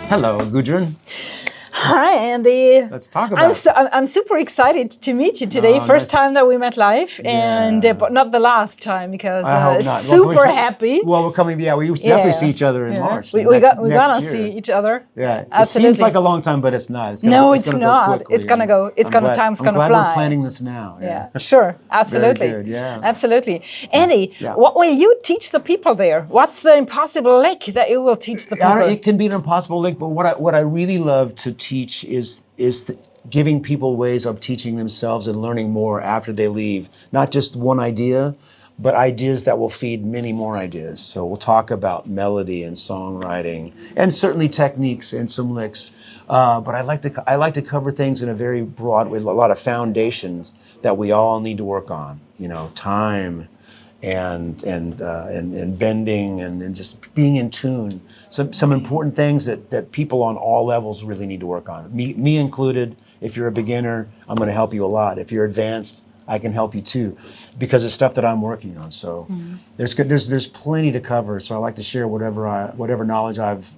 Hello, Gudrun. Hi, Andy. Let's talk about it. I'm super excited to meet you today. First time that we met live, and but not the last time because I hope not. super happy. Well, we're coming. Yeah, we definitely see each other in March. We're gonna year. see each other. Yeah, absolutely. It seems like a long time, but it's not. It's not. Quickly, it's gonna go. Time's gonna fly. I'm glad we're planning this now. Yeah, sure, absolutely. Very good, yeah. Absolutely. Andy, what will you teach the people there? What's the impossible lick that you will teach the people? It can be an impossible lick, but what I really love to teach is giving people ways of teaching themselves and learning more after they leave. Not just one idea, but ideas that will feed many more ideas. So we'll talk about melody and songwriting, and certainly techniques and some licks. But I like to cover things in a very broad way, a lot of foundations that we all need to work on. You know, time and bending and just being in tune. Some important things that people on all levels really need to work on. Me included. If you're a beginner, I'm going to help you a lot. If you're advanced, I can help you too, because it's stuff that I'm working on. So there's plenty to cover. So I like to share whatever knowledge I've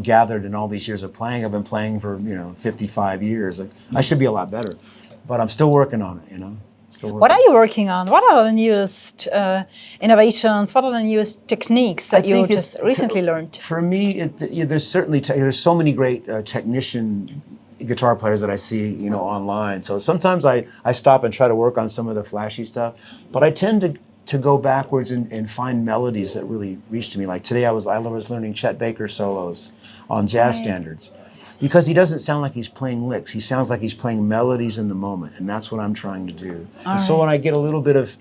gathered in all these years of playing. I've been playing for 55 years. I should be a lot better, but I'm still working on it. What are you working on? What are the newest innovations? What are the newest techniques that you just recently learned? For me, there's certainly there's so many great technician guitar players that I see online. So sometimes I stop and try to work on some of the flashy stuff, but I tend to go backwards and find melodies that really reach to me. Like today I was learning Chet Baker solos on jazz standards. Because he doesn't sound like he's playing licks. He sounds like he's playing melodies in the moment, and that's what I'm trying to do. So when I get a little bit of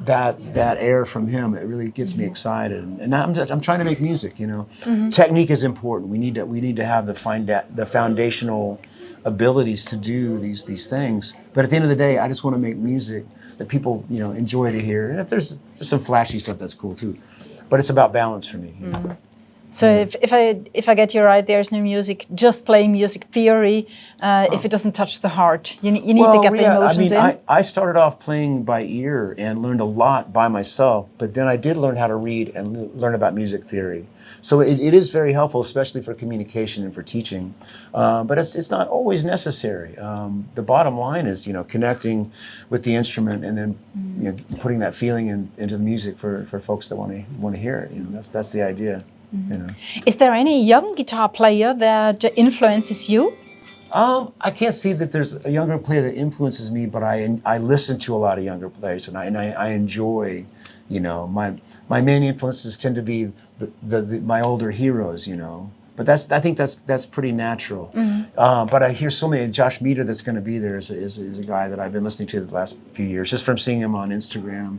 that air from him, it really gets me excited. And I'm trying to make music. Technique is important. We need to have the foundational abilities to do these things. But at the end of the day, I just want to make music that people enjoy to hear. And if there's some flashy stuff, that's cool too. But it's about balance for me. So if I get you right, there's no music, just playing music theory. If it doesn't touch the heart, you need to get the emotions in. I started off playing by ear and learned a lot by myself, but then I did learn how to read and learn about music theory. So it is very helpful, especially for communication and for teaching. But it's not always necessary. The bottom line is connecting with the instrument and then putting that feeling into the music for folks that want to hear it. That's the idea. Is there any young guitar player that influences you? I can't see that there's a younger player that influences me, but I listen to a lot of younger players, and I enjoy, my main influences tend to be my older heroes, But I think that's pretty natural. But I hear so many. Josh Meader that's going to be there is a guy that I've been listening to the last few years, just from seeing him on Instagram,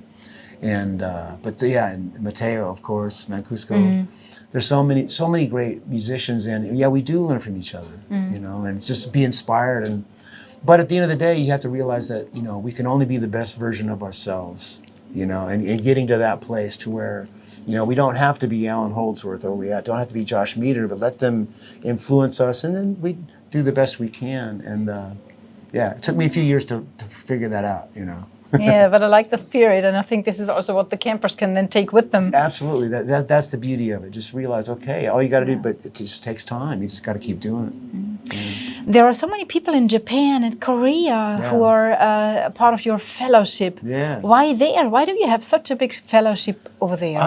and and Matteo, of course, Mancuso. There's so many great musicians, and we do learn from each other, and just be inspired. But at the end of the day, you have to realize that we can only be the best version of ourselves, and getting to that place to where we don't have to be Alan Holdsworth or we don't have to be Josh Meader, but let them influence us, and then we do the best we can. And it took me a few years to figure that out, Yeah, but I like the spirit, and I think this is also what the campers can then take with them. Absolutely, that's the beauty of it. Just realize, okay, all you got to do, but it just takes time. You just got to keep doing it. There are so many people in Japan and Korea who are a part of your fellowship. Yeah. Why there? Why do you have such a big fellowship over there?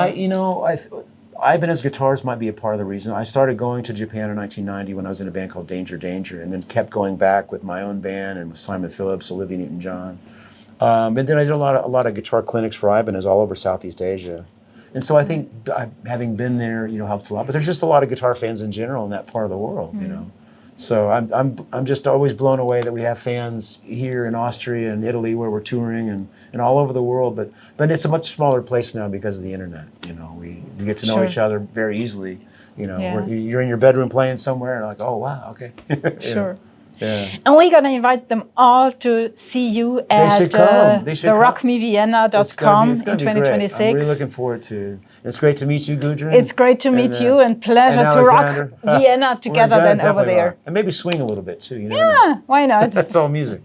Ibanez Guitars might be a part of the reason. I started going to Japan in 1990 when I was in a band called Danger Danger, and then kept going back with my own band and with Simon Phillips, Olivia Newton-John. And then I did a lot of guitar clinics for Ibanez all over Southeast Asia. And so I think having been there, helps a lot. But there's just a lot of guitar fans in general in that part of the world, So I'm just always blown away that we have fans here in Austria and Italy where we're touring and all over the world. But it's a much smaller place now because of the internet. We get to know each other very easily. You're in your bedroom playing somewhere and like, oh wow, okay. Sure. Yeah. And we're going to invite them all to see you at the rockmeviena.com in 2026. I'm really looking forward to it. It's great to meet you, Gudrun. It's great to meet you, and pleasure to rock Vienna together then over there. And maybe swing a little bit too. Yeah, why not? That's all music.